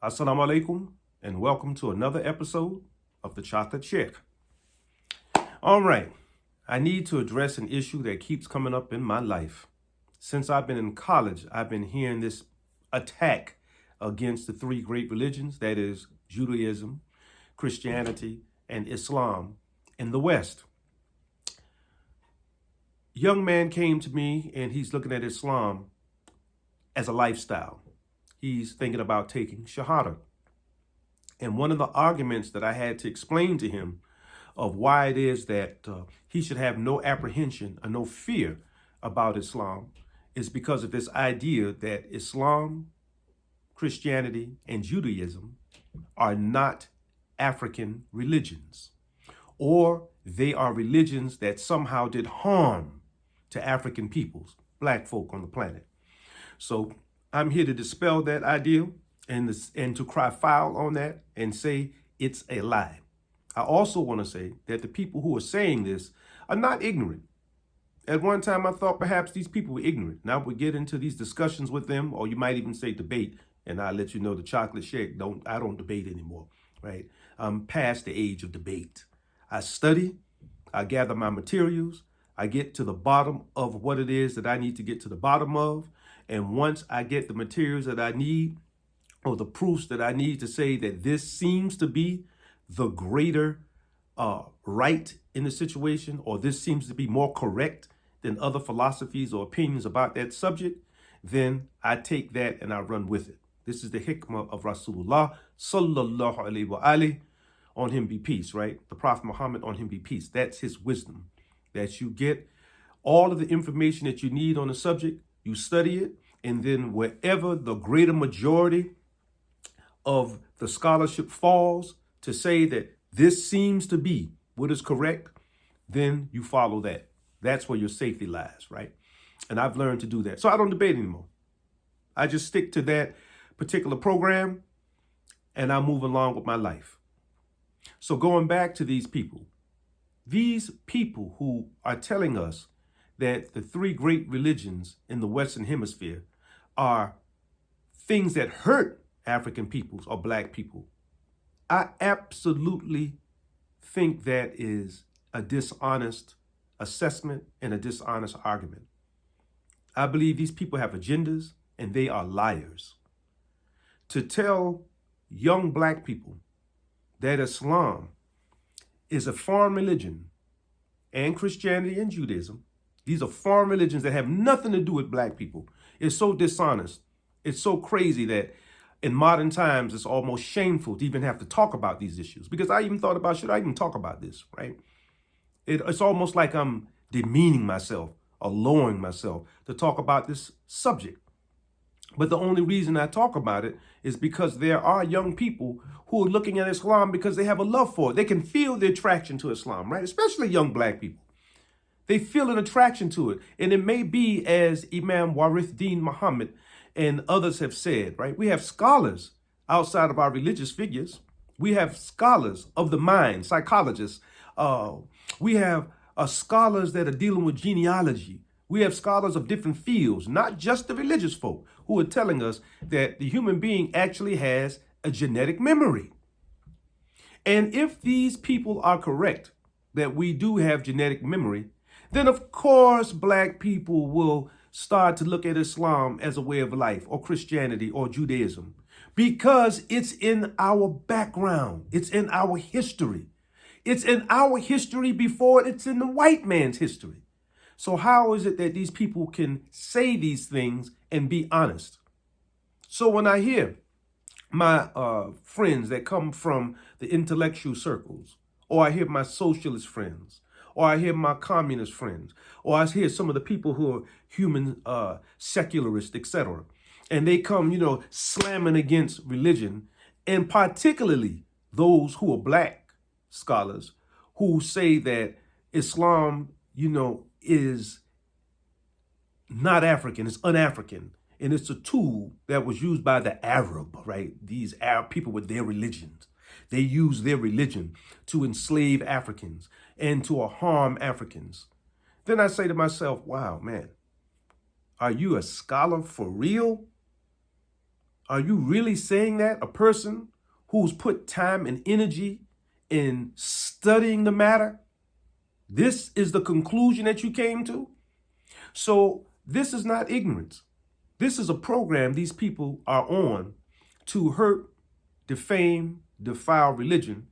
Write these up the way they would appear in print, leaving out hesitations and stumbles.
Assalamu alaikum, and welcome to another episode of The Chocolate Chick. All right, I need to address an issue that keeps coming up in my life. Since I've been in college, I've been hearing this attack against the three great religions, that is Judaism, Christianity, and Islam in the West. Young man came to me and he's looking at Islam as a lifestyle. He's thinking about taking Shahada. And one of the arguments that I had to explain to him of why it is that he should have no apprehension or no fear about Islam is because of this idea that Islam, Christianity, and Judaism are not African religions, or they are religions that somehow did harm to African peoples, black folk on the planet. So I'm here to dispel that idea and to cry foul on that and say it's a lie. I also want to say that the people who are saying this are not ignorant. At one time, I thought perhaps these people were ignorant. Now we get into these discussions with them, or you might even say debate, and I'll let you know the chocolate shake. I don't debate anymore, right? I'm past the age of debate. I study, I gather my materials, I get to the bottom of what it is that I need to get to the bottom of. And once I get the materials that I need, or the proofs that I need to say that this seems to be the greater right in the situation, or this seems to be more correct than other philosophies or opinions about that subject, then I take that and I run with it. This is the hikmah of Rasulullah sallallahu alaihi wa alihi, on him be peace, right? The Prophet Muhammad, on him be peace. That's his wisdom, that you get all of the information that you need on the subject, you study it, and then wherever the greater majority of the scholarship falls to say that this seems to be what is correct, then you follow that. That's where your safety lies, right? And I've learned to do that. So I don't debate anymore. I just stick to that particular program and I move along with my life. So going back to these people who are telling us that the three great religions in the Western Hemisphere are things that hurt African peoples or black people, I absolutely think that is a dishonest assessment and a dishonest argument. I believe these people have agendas and they are liars. To tell young black people that Islam is a foreign religion, and Christianity and Judaism, these are foreign religions that have nothing to do with black people, it's so dishonest. It's so crazy that in modern times, it's almost shameful to even have to talk about these issues. Because I even thought about, should I even talk about this, right? It's almost like I'm demeaning myself or lowering myself to talk about this subject. But the only reason I talk about it is because there are young people who are looking at Islam because they have a love for it. They can feel the attraction to Islam, right? Especially young black people. They feel an attraction to it. And it may be, as Imam Warith Deen Muhammad and others have said, right? We have scholars outside of our religious figures. We have scholars of the mind, psychologists. We have scholars that are dealing with genealogy. We have scholars of different fields, not just the religious folk, who are telling us that the human being actually has a genetic memory. And if these people are correct, that we do have genetic memory, then of course black people will start to look at Islam as a way of life, or Christianity or Judaism, because it's in our background. It's in our history. It's in our history before it's in the white man's history. So how is it that these people can say these things and be honest? So when I hear my friends that come from the intellectual circles, or I hear my socialist friends, or I hear my communist friends, or I hear some of the people who are human secularists, etc., and they come, slamming against religion, and particularly those who are black scholars who say that Islam, is not African, it's un-African, and it's a tool that was used by the Arab, right? These Arab people with their religions. They use their religion to enslave Africans and to harm Africans. Then I say to myself, wow, man, are you a scholar for real? Are you really saying that? A person who's put time and energy in studying the matter, this is the conclusion that you came to? So this is not ignorance. This is a program these people are on to hurt, defame, defile religion,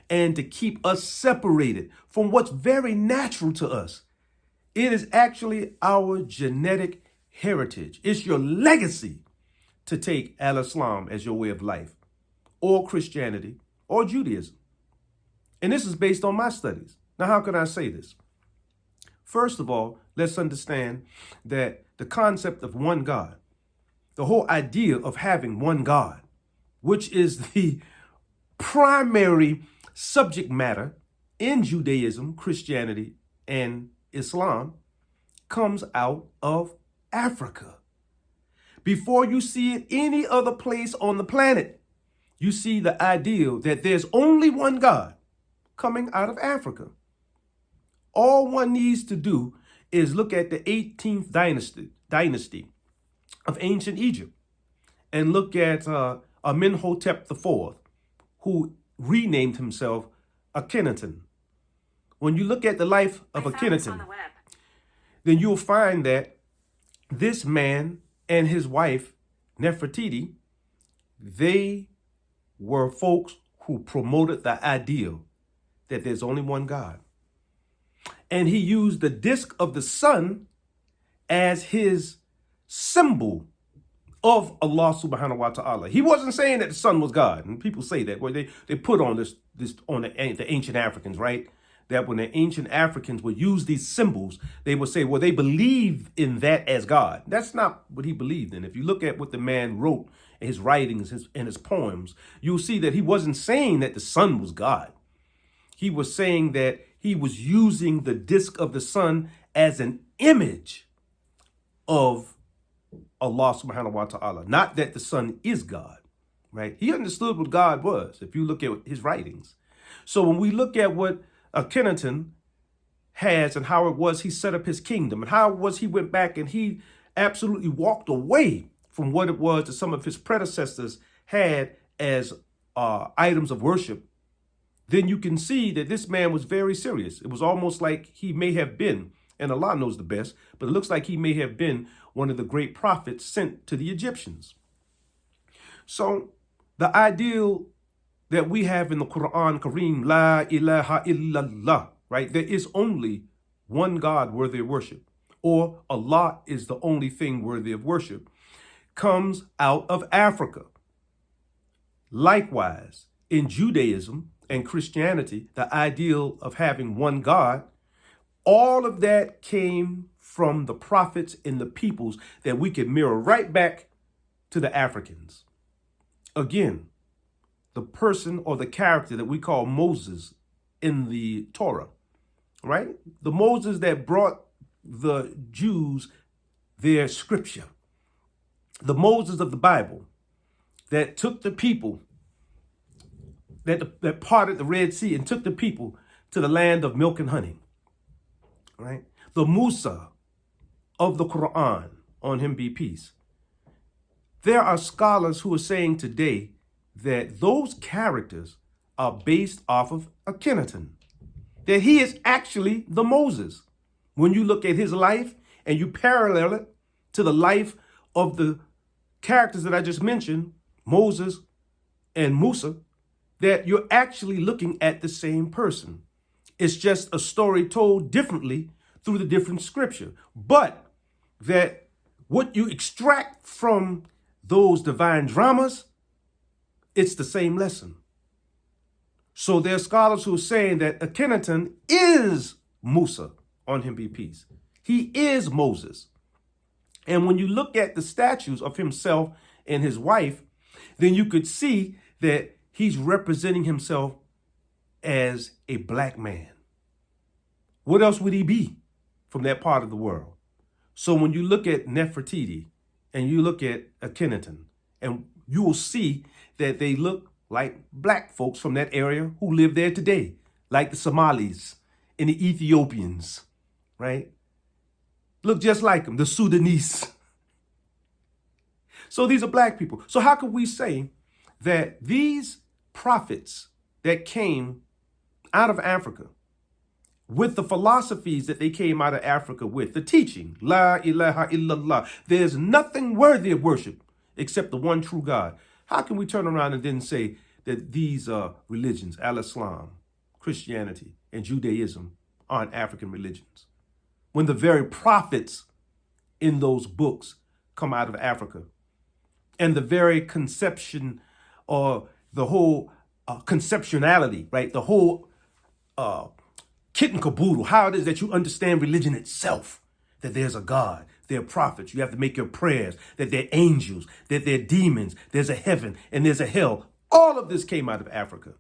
and to keep us separated from what's very natural to us. It is actually our genetic heritage. It's your legacy to take al-Islam as your way of life, or Christianity, or Judaism. And this is based on my studies. Now, how can I say this? First of all, let's understand that the concept of one God, the whole idea of having one God, which is the primary subject matter in Judaism, Christianity, and Islam, comes out of Africa. Before you see it any other place on the planet, you see the ideal that there's only one God coming out of Africa. All one needs to do is look at the 18th dynasty of ancient Egypt and look at Amenhotep IV, who renamed himself Akhenaten. When you look at the life of Akhenaten, then you'll find that this man and his wife, Nefertiti, they were folks who promoted the ideal that there's only one God. And he used the disk of the sun as his symbol of Allah subhanahu wa ta'ala. He wasn't saying that the sun was God. And people say that, well, they put on this on the ancient Africans, right? That when the ancient Africans would use these symbols, they would say, well, they believe in that as God. That's not what he believed in. If you look at what the man wrote in his writings and his poems, you'll see that he wasn't saying that the sun was God. He was saying that he was using the disk of the sun as an image of Allah subhanahu wa ta'ala. Not that the sun is God, right? He understood what God was, if you look at his writings. So when we look at what Akhenaten has and how it was he set up his kingdom and how it was he went back and he absolutely walked away from what it was that some of his predecessors had as items of worship, then you can see that this man was very serious. It was almost like he may have been, and Allah knows the best, but it looks like he may have been one of the great prophets sent to the Egyptians. So the ideal that we have in the Quran Kareem, La ilaha illallah, right? There is only one God worthy of worship, or Allah is the only thing worthy of worship, comes out of Africa. Likewise, in Judaism and Christianity, the ideal of having one God, all of that came from the prophets and the peoples that we could mirror right back to the Africans. Again, the person or the character that we call Moses in the Torah, right? The Moses that brought the Jews their scripture. The Moses of the Bible that took the people, that parted the Red Sea and took the people to the land of milk and honey, right? The Musa of the Quran, on him be peace. There are scholars who are saying today that those characters are based off of Akhenaten, that he is actually the Moses. When you look at his life and you parallel it to the life of the characters that I just mentioned, Moses and Musa, that you're actually looking at the same person. It's just a story told differently through the different scripture. But that what you extract from those divine dramas, it's the same lesson. So there are scholars who are saying that Akhenaten is Musa, on him be peace. He is Moses. And when you look at the statues of himself and his wife, then you could see that he's representing himself as a black man. What else would he be from that part of the world? So when you look at Nefertiti and you look at Akhenaten, and you will see that they look like black folks from that area who live there today, like the Somalis and the Ethiopians, right? Look just like them, the Sudanese. So these are black people. So how can we say that these prophets that came out of Africa with the philosophies that they came out of Africa with, the teaching, La ilaha illallah, there's nothing worthy of worship except the one true God. How can we turn around and then say that these religions, al-Islam, Christianity, and Judaism, aren't African religions, when the very prophets in those books come out of Africa, and the very conception or the whole conceptuality, right? The whole kit and caboodle, how it is that you understand religion itself, that there's a God, there are prophets, you have to make your prayers, that they're angels, that they're demons, there's a heaven and there's a hell. All of this came out of Africa.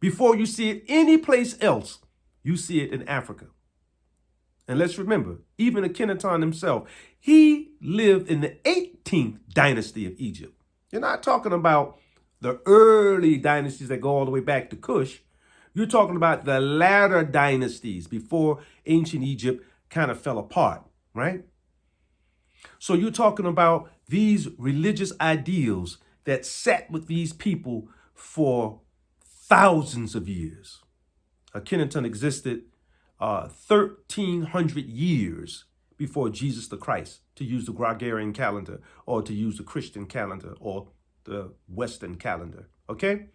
Before you see it any place else, you see it in Africa. And let's remember, even Akhenaton himself, he lived in the 18th dynasty of Egypt. You're not talking about the early dynasties that go all the way back to Kush. You're talking about the latter dynasties before ancient Egypt kind of fell apart, right? So you're talking about these religious ideals that sat with these people for thousands of years. Akhenaton existed 1,300 years before Jesus the Christ, to use the Gregorian calendar or to use the Christian calendar or the Western calendar, okay?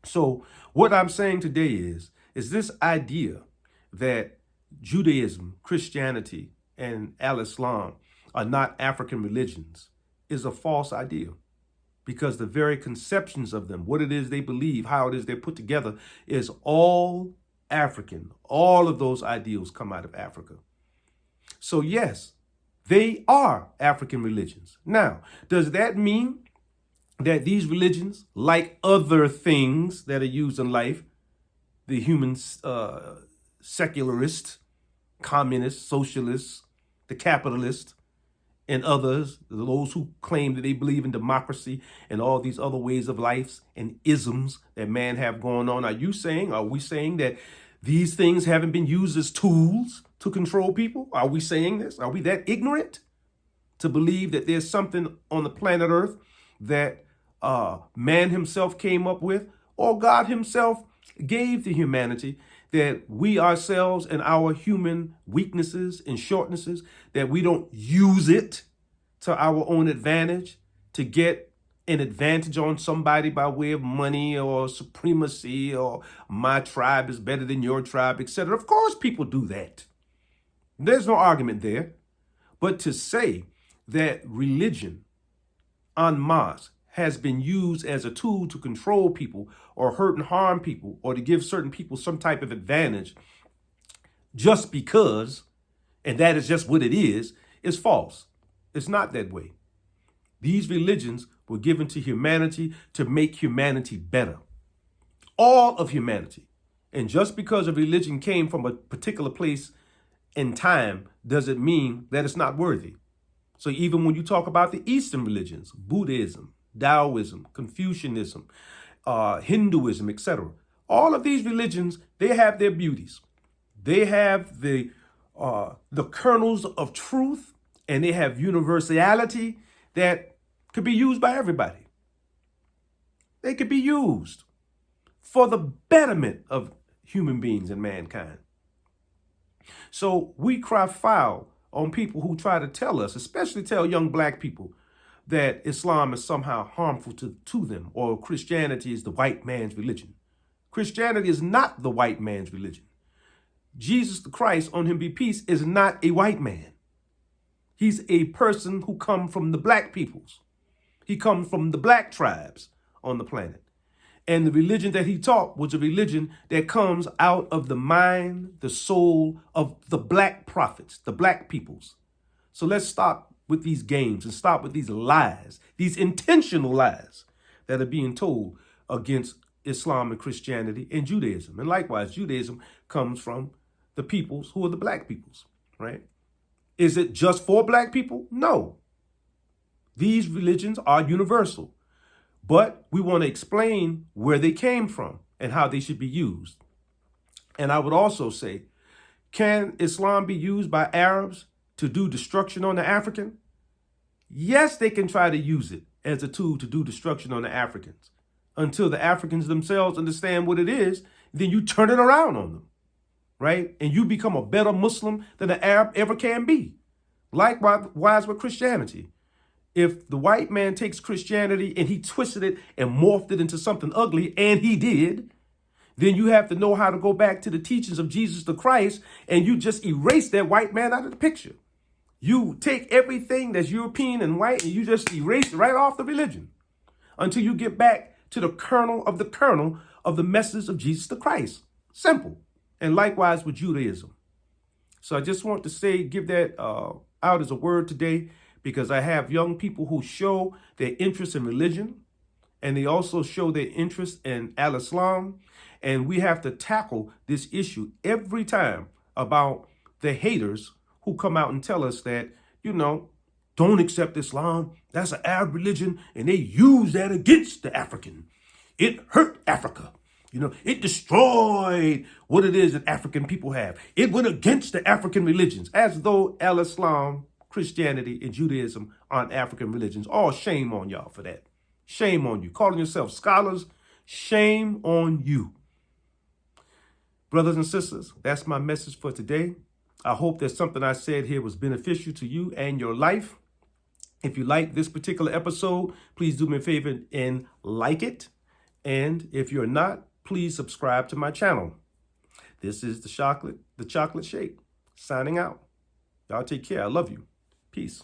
So what I'm saying today is this idea that Judaism, Christianity, and al-Islam are not African religions is a false idea, because the very conceptions of them, what it is they believe, how it is they're put together, is all African. All of those ideals come out of Africa. So yes, they are African religions. Now, does that mean that these religions, like other things that are used in life, the human secularists, communists, socialists, the capitalists, and others, those who claim that they believe in democracy and all these other ways of life and isms that man have going on, are we saying that these things haven't been used as tools to control people? Are we saying this? Are we that ignorant to believe that there's something on the planet Earth that man himself came up with, or God himself gave to humanity, that we ourselves and our human weaknesses and shortnesses, that we don't use it to our own advantage to get an advantage on somebody by way of money or supremacy, or my tribe is better than your tribe, etc. Of course people do that. There's no argument there. But to say that religion en masse has been used as a tool to control people or hurt and harm people or to give certain people some type of advantage just because, and that is just what it is false. It's not that way. These religions were given to humanity to make humanity better. All of humanity. And just because a religion came from a particular place in time doesn't mean that it's not worthy. So even when you talk about the Eastern religions, Buddhism, Taoism, Confucianism, Hinduism, etc., all of these religions, they have their beauties. They have the kernels of truth, and they have universality that could be used by everybody. They could be used for the betterment of human beings and mankind. So we cry foul on people who try to tell us, especially tell young black people, that Islam is somehow harmful to them, or Christianity is the white man's religion. Christianity is not the white man's religion. Jesus the Christ, on him be peace, is not a white man. He's a person who comes from the black peoples. He comes from the black tribes on the planet. And the religion that he taught was a religion that comes out of the mind, the soul of the black prophets, the black peoples. So let's stop with these games and stop with these lies, these intentional lies that are being told against Islam and Christianity and Judaism. And likewise, Judaism comes from the peoples who are the black peoples, right? Is it just for black people? No. These religions are universal, but we want to explain where they came from and how they should be used. And I would also say, can Islam be used by Arabs to do destruction on the African? Yes, they can try to use it as a tool to do destruction on the Africans. Until the Africans themselves understand what it is, then you turn it around on them, right? And you become a better Muslim than an Arab ever can be. Likewise with Christianity. If the white man takes Christianity and he twisted it and morphed it into something ugly, and he did, then you have to know how to go back to the teachings of Jesus the Christ, and you just erase that white man out of the picture. You take everything that's European and white and you just erase it right off the religion until you get back to the kernel of the message of Jesus the Christ. Simple. And likewise with Judaism. So I just want to say, give that out as a word today, because I have young people who show their interest in religion, and they also show their interest in al-Islam. And we have to tackle this issue every time about the haters who come out and tell us that, don't accept Islam. That's an Arab religion, and they use that against the African. It hurt Africa. It destroyed what it is that African people have. It went against the African religions, as though al-Islam, Christianity, and Judaism aren't African religions. Oh, shame on y'all for that. Shame on you. Calling yourselves scholars, shame on you. Brothers and sisters, that's my message for today. I hope that something I said here was beneficial to you and your life. If you like this particular episode, please do me a favor and like it. And if you're not, please subscribe to my channel. This is the chocolate shake, signing out. Y'all take care. I love you. Peace.